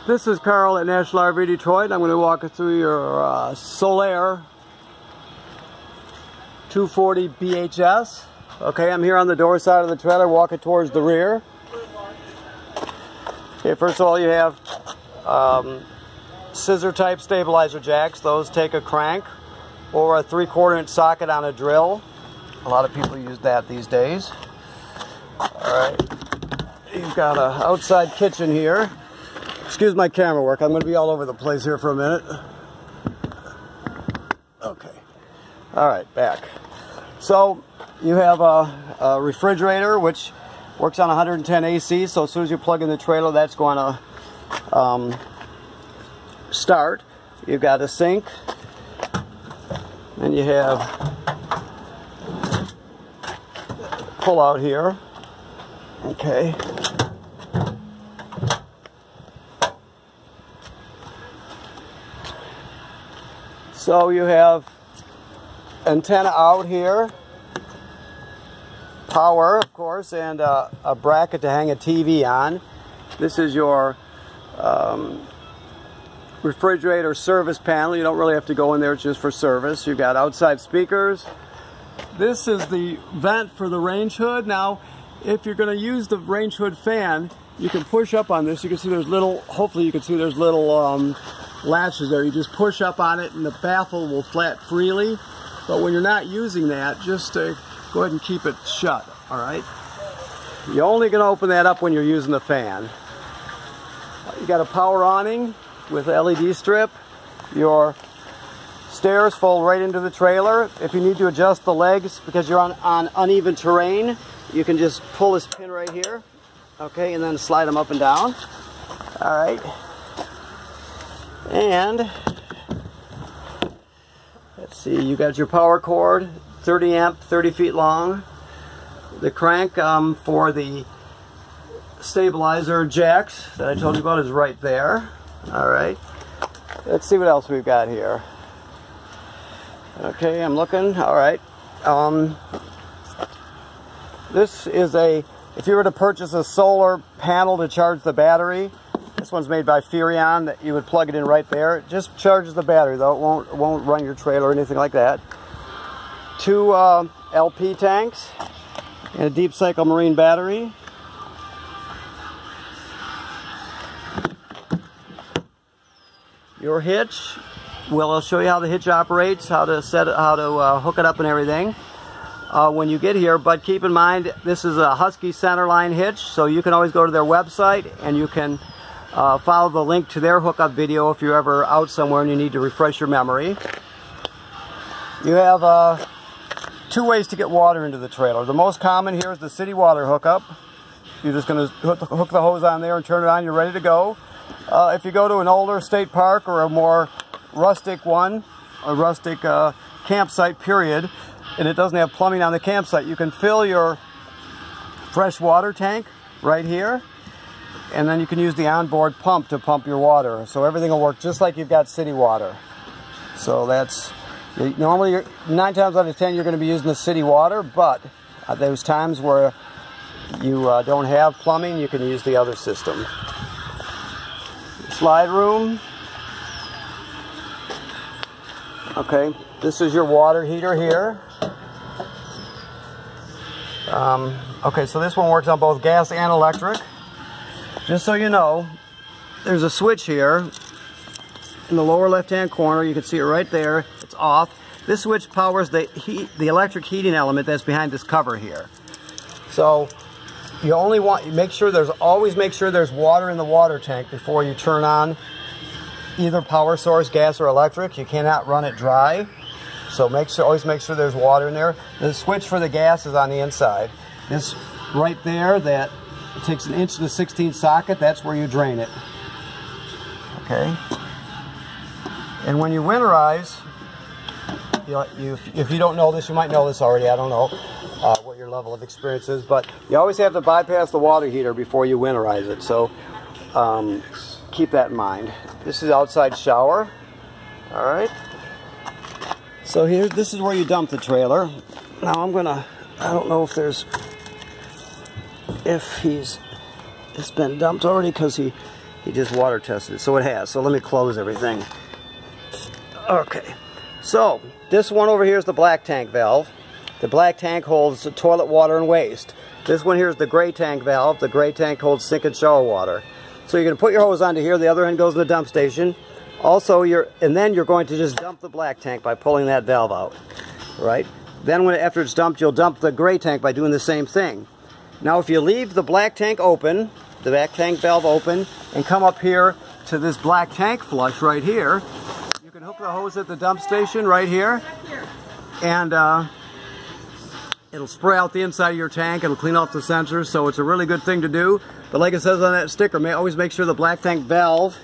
This is Carl at National RV Detroit. I'm going to walk you through your Solaire 240 BHS. Okay, I'm here on the door side of the trailer walking towards the rear. Okay, first of all you have scissor type stabilizer jacks. Those take a crank or a 3/4 inch socket on a drill. A lot of people use that these days. Alright, you've got an outside kitchen here. Excuse my camera work, I'm going to be all over the place here for a minute. Okay, alright, back. So you have a refrigerator which works on 110 AC, so as soon as you plug in the trailer that's going to start. You've got a sink, and you have pull out here. Okay. So you have antenna out here, power of course, and a bracket to hang a TV on. This is your refrigerator service panel. You don't really have to go in there, it's just for service. You've got outside speakers. This is the vent for the range hood. Now if you're going to use the range hood fan, you can push up on this. You can see there's little, hopefully you can see there's little latches there. You just push up on it and the baffle will flap freely. But when you're not using that, just go ahead and keep it shut. Alright, you're only going to open that up when you're using the fan. You got a power awning with LED strip. Your stairs fold right into the trailer. If you need to adjust the legs because you're on uneven terrain, you can just pull this pin right here, okay, and then slide them up and down. Alright, and let's see, you got your power cord, 30 amp, 30 feet long. The crank for the stabilizer jacks that I told you about is right there. Alright, let's see what else we've got here. Okay, I'm looking. Alright, this is if you were to purchase a solar panel to charge the battery, this one's made by Furion, that you would plug it in right there. It just charges the battery though, it won't run your trailer or anything like that. 2 LP tanks and a deep cycle marine battery. Your hitch, well, I'll show you how the hitch operates, how to set it, how to hook it up and everything when you get here. But keep in mind, this is a Husky centerline hitch, so you can always go to their website and you can follow the link to their hookup video if you're ever out somewhere and you need to refresh your memory. You have 2 ways to get water into the trailer. The most common here is the city water hookup. You're just going to hook the hose on there and turn it on, you're ready to go. If you go to an older state park or a more rustic one, a rustic campsite period, and it doesn't have plumbing on the campsite, you can fill your fresh water tank right here, and then you can use the onboard pump to pump your water. So everything will work just like you've got city water. So that's, normally 9 times out of 10 you're going to be using the city water, but there's times where you don't have plumbing, you can use the other system. Slide room. Okay, this is your water heater here. Okay, so this one works on both gas and electric. Just so you know, there's a switch here in the lower left hand corner. You can see it right there. It's off. This switch powers the electric heating element that's behind this cover here. So you only want, always make sure there's water in the water tank before you turn on either power source, gas or electric. You cannot run it dry. So always make sure there's water in there. The switch for the gas is on the inside. This right there, that it takes 1 inch to 16 socket, that's where you drain it. Okay. And when you winterize, if you don't know this, you might know this already, I don't know what your level of experience is, but you always have to bypass the water heater before you winterize it, so keep that in mind. This is outside shower. Alright, so this is where you dump the trailer. Now I don't know if it's been dumped already, because he He just water tested it, so it has. So let me close everything. Okay, so this one over here is the black tank valve. The black tank holds the toilet water and waste. This one here is the gray tank valve. The gray tank holds sink and shower water. So you're going to put your hose onto here. The other end goes in the dump station. Also, then you're going to just dump the black tank by pulling that valve out, right? Then after it's dumped, you'll dump the gray tank by doing the same thing. Now, if you leave the black tank open, the black tank valve open, and come up here to this black tank flush right here, you can hook the hose at the dump station right here, and it'll spray out the inside of your tank. It'll clean off the sensors, so it's a really good thing to do. But like it says on that sticker, always make sure the black tank valve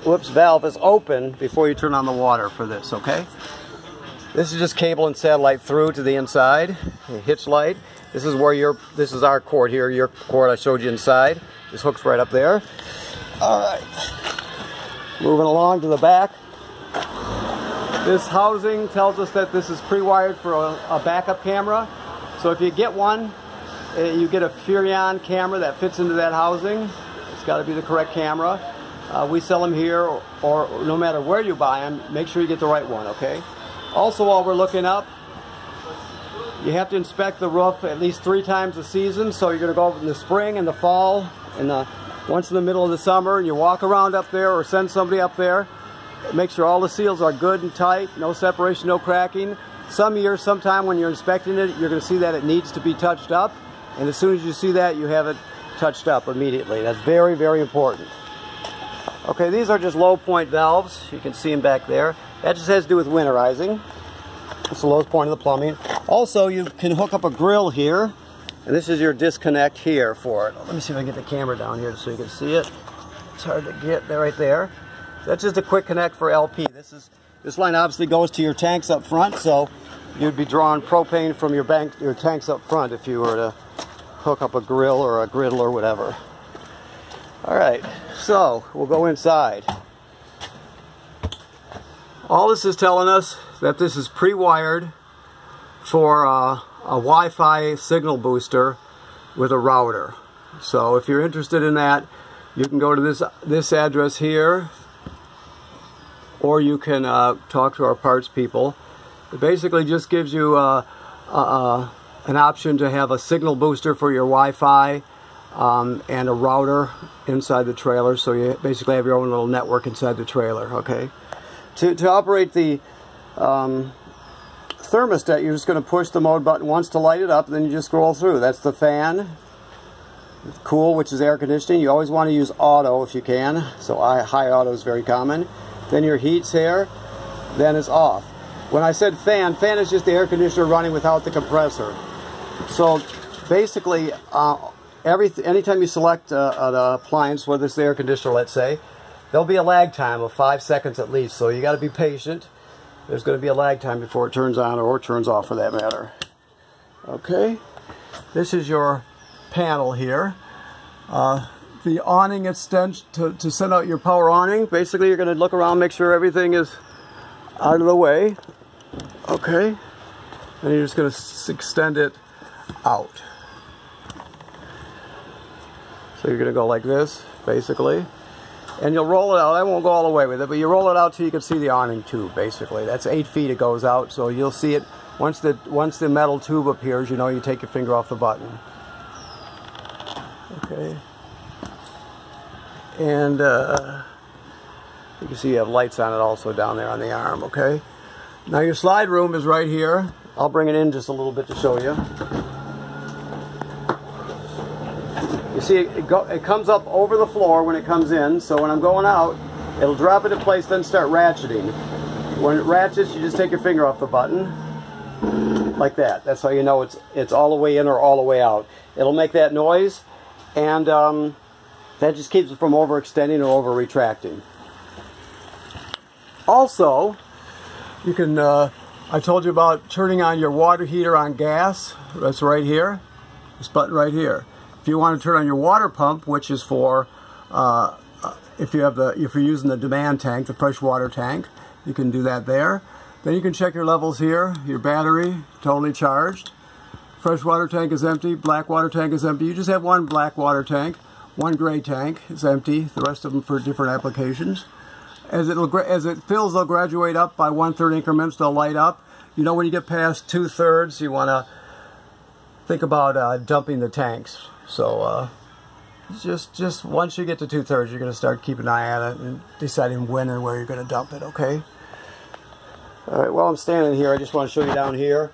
is open before you turn on the water for this, okay? This is just cable and satellite through to the inside, a hitch light. This is where this is our cord here, your cord I showed you inside. This hook's right up there. All right, moving along to the back. This housing tells us that this is pre-wired for a backup camera. So if you get one, you get a Furion camera that fits into that housing. It's got to be the correct camera. We sell them here, or no matter where you buy them, make sure you get the right one, okay? Also, while we're looking up, you have to inspect the roof at least 3 times a season. So you're going to go in the spring and the fall, and once in the middle of the summer, and you walk around up there or send somebody up there. Make sure all the seals are good and tight, no separation, no cracking. Some years, sometime when you're inspecting it, you're going to see that it needs to be touched up. And as soon as you see that, you have it touched up immediately. That's very, very important. Okay, these are just low point valves. You can see them back there. That just has to do with winterizing. It's the lowest point of the plumbing. Also, you can hook up a grill here. And this is your disconnect here for it. Let me see if I can get the camera down here so you can see it. It's hard to get there, right there. That's just a quick connect for LP. This line obviously goes to your tanks up front, so you'd be drawing propane from your tanks up front if you were to hook up a grill or a griddle or whatever. All right, so we'll go inside. All this is telling us that this is pre-wired for a Wi-Fi signal booster with a router. So if you're interested in that, you can go to this address here, or you can talk to our parts people. It basically just gives you an option to have a signal booster for your Wi-Fi and a router inside the trailer, so you basically have your own little network inside the trailer, okay? To operate the thermostat, you're just going to push the mode button once to light it up, and then you just scroll through. That's the fan. Cool, which is air conditioning. You always want to use auto if you can, so high auto is very common. Then your heat's here, then it's off. When I said fan is just the air conditioner running without the compressor. So basically, anytime you select an appliance, whether it's the air conditioner, let's say, there'll be a lag time of 5 seconds at least, so you got to be patient. There's going to be a lag time before it turns on or turns off, for that matter. Okay, this is your panel here. The awning extends to send out your power awning. Basically, you're going to look around, make sure everything is out of the way. Okay, and you're just going to extend it out. So you're going to go like this, basically. And you'll roll it out. I won't go all the way with it, but you roll it out till you can see the awning tube, basically. That's 8 feet it goes out, so you'll see it. Once the metal tube appears, you know you take your finger off the button. Okay. And you can see you have lights on it also down there on the arm, okay? Now your slide room is right here. I'll bring it in just a little bit to show you. You see, it comes up over the floor when it comes in, so when I'm going out, it'll drop into place, then start ratcheting. When it ratchets, you just take your finger off the button, like that. That's how you know it's all the way in or all the way out. It'll make that noise, and that just keeps it from overextending or over-retracting. Also, you can, I told you about turning on your water heater on gas. That's right here, this button right here. If you want to turn on your water pump, which is for if you're using the demand tank, the fresh water tank, you can do that there. Then you can check your levels here. Your battery totally charged. Fresh water tank is empty. Black water tank is empty. You just have one black water tank. One gray tank is empty, the rest of them for different applications. As it fills, they'll graduate up by 1/3 increments, they'll light up. You know, when you get past 2/3, you want to think about dumping the tanks. So just once you get to 2/3, you're going to start keeping an eye on it and deciding when and where you're going to dump it, okay? Alright, while I'm standing here, I just want to show you down here.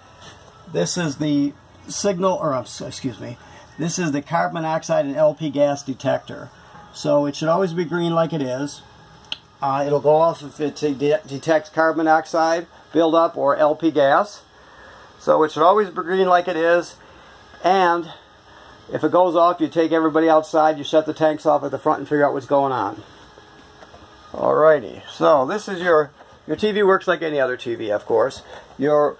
This is the signal, or excuse me, this is the carbon monoxide and LP gas detector. So it should always be green like it is. It'll go off if it detects carbon monoxide buildup or LP gas. So it should always be green like it is. And if it goes off, you take everybody outside, you shut the tanks off at the front and figure out what's going on. Alrighty, so this is your TV. Works like any other TV, of course. Your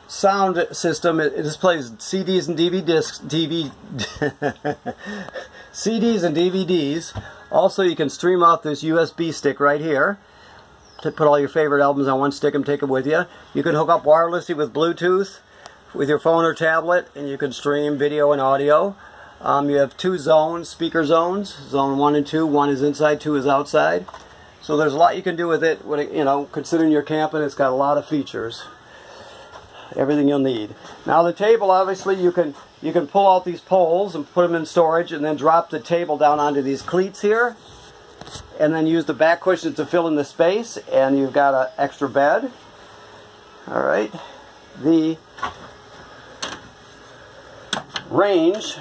sound system, it displays CDs and CDs and DVDs. Also, you can stream off this USB stick right here to put all your favorite albums on one stick and take them with you. You can hook up wirelessly with Bluetooth with your phone or tablet, and you can stream video and audio. You have 2 zones, speaker zones, zone 1 and 2. 1 is inside, 2 is outside. So there's a lot you can do with it. You know, considering you're camping, it's got a lot of features. Everything you'll need. Now the table, obviously, you can pull out these poles and put them in storage, and then drop the table down onto these cleats here, and then use the back cushions to fill in the space, and you've got an extra bed. All right. The range,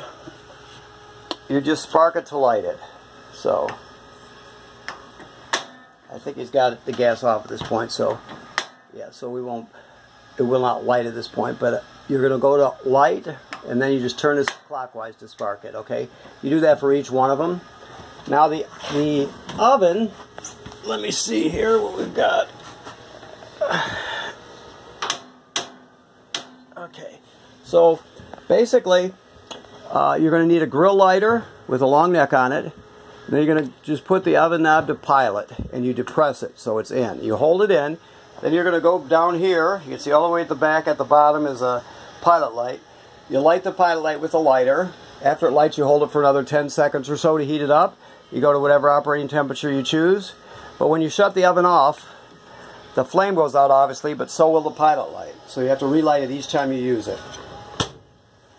you just spark it to light it. So I think he's got the gas off at this point, so yeah, so it will not light at this point, but you're going to go to light, and then you just turn this clockwise to spark it, okay? You do that for each one of them. Now the oven, let me see here what we've got. Okay, so basically you're going to need a grill lighter with a long neck on it. And then you're going to just put the oven knob to pilot, and you depress it so it's in. You hold it in, then you're going to go down here. You can see all the way at the back, at the bottom is a pilot light. You light the pilot light with a lighter. After it lights, you hold it for another 10 seconds or so to heat it up. You go to whatever operating temperature you choose. But when you shut the oven off, the flame goes out obviously, but so will the pilot light. So you have to relight it each time you use it.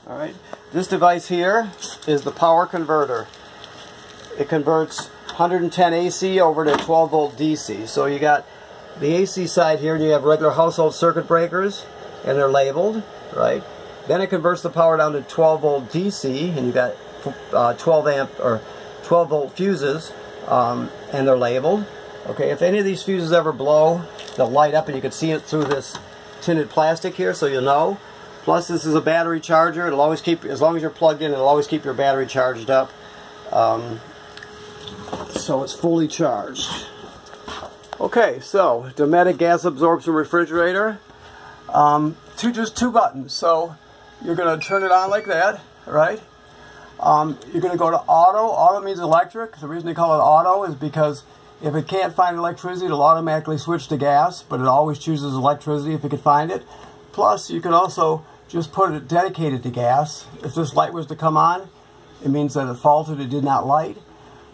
Alright, this device here is the power converter. It converts 110 AC over to 12 volt DC. So you got the AC side here, and you have regular household circuit breakers, and they're labeled, right? Then it converts the power down to 12 volt DC, and you got 12 amp or 12 volt fuses, and they're labeled. Okay, if any of these fuses ever blow, they'll light up, and you can see it through this tinted plastic here, so you'll know. Plus, this is a battery charger. It'll always keep, as long as you're plugged in, it'll always keep your battery charged up. So it's fully charged. Okay, so Dometic gas absorption refrigerator. Just 2 buttons. So you're going to turn it on like that, right? You're going to go to auto. Auto means electric. The reason they call it auto is because if it can't find electricity, it'll automatically switch to gas, but it always chooses electricity if it can find it. Plus, you can also just put it dedicated to gas. If this light was to come on, it means that it faulted, it did not light.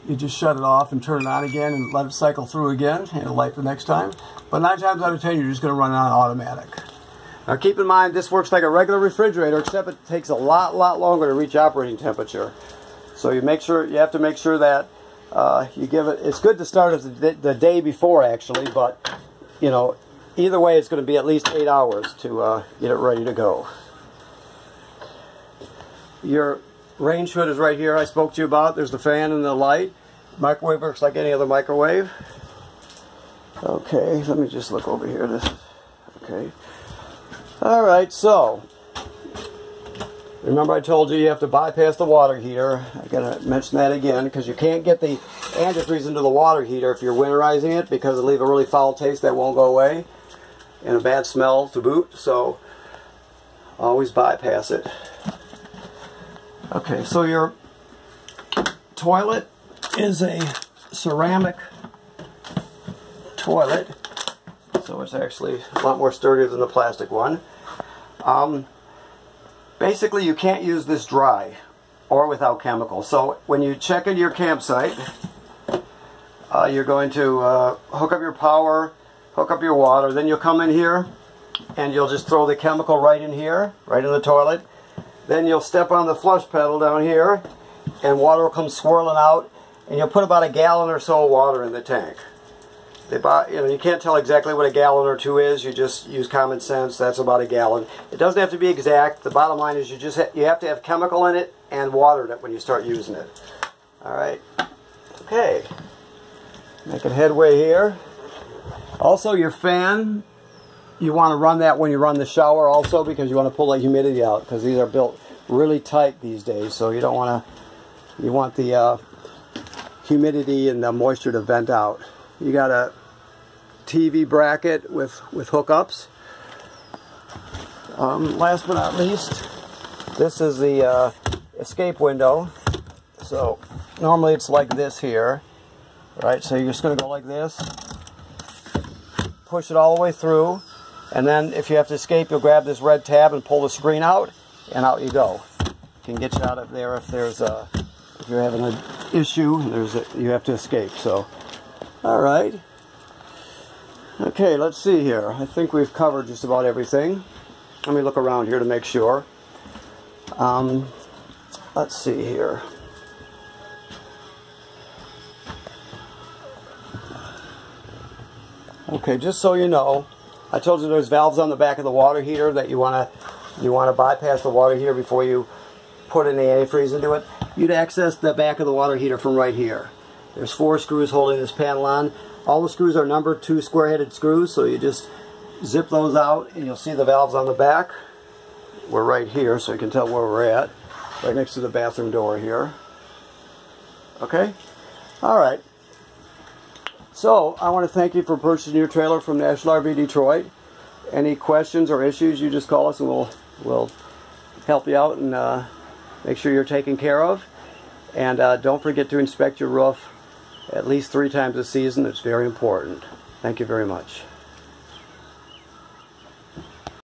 You just shut it off and turn it on again and let it cycle through again, and it'll light the next time. But 9 times out of 10, you're just going to run it on automatic. Now keep in mind, this works like a regular refrigerator, except it takes a lot longer to reach operating temperature. So you have to make sure that you give it. It's good to start the day before, actually, but you know, either way, it's going to be at least 8 hours to get it ready to go. Your range hood is right here. I spoke to you about. There's the fan and the light. Microwave works like any other microwave. Okay, let me just look over here. Okay. All right, so remember I told you have to bypass the water heater. I gotta mention that again, because you can't get the antifreeze into the water heater if you're winterizing it, because it'll leave a really foul taste that won't go away and a bad smell to boot. So always bypass it. Okay, so your toilet is a ceramic toilet, so it's actually a lot more sturdy than the plastic one. Basically, you can't use this dry. or without chemicals. So when you check into your campsite, you're going to hook up your power, hook up your water, then you'll come in here and you'll just throw the chemical right in here, right in the toilet. Then you'll step on the flush pedal down here and water will come swirling out, and you'll put about a gallon or so of water in the tank. You can't tell exactly what a gallon or two is. You just use common sense. That's about a gallon. It doesn't have to be exact. The bottom line is you have to have chemical in it and water in it when you start using it. All right. Okay. Making headway here. Also, your fan, you want to run that when you run the shower also, because you want to pull the humidity out, because these are built really tight these days. So you don't want to. You want the humidity and the moisture to vent out. You got a TV bracket with hookups. Last but not least, this is the escape window. So normally it's like this here, right? So you're just going to go like this, push it all the way through, and then if you have to escape, you'll grab this red tab and pull the screen out, and out you go. Can get you out of there if there's if you're having an issue and you have to escape. So. All right. Okay, let's see here. I think we've covered just about everything. Let me look around here to make sure. Let's see here. Okay, just so you know, I told you there's valves on the back of the water heater that you want to bypass the water heater before you put any antifreeze into it. You'd access the back of the water heater from right here. There's 4 screws holding this panel on. All the screws are numbered 2 square-headed screws, so you just zip those out and you'll see the valves on the back. We're right here, so you can tell where we're at. Right next to the bathroom door here. Okay? Alright. So, I want to thank you for purchasing your trailer from National RV Detroit. Any questions or issues, you just call us and we'll help you out and make sure you're taken care of. And don't forget to inspect your roof at least 3 times a season. It's very important. Thank you very much.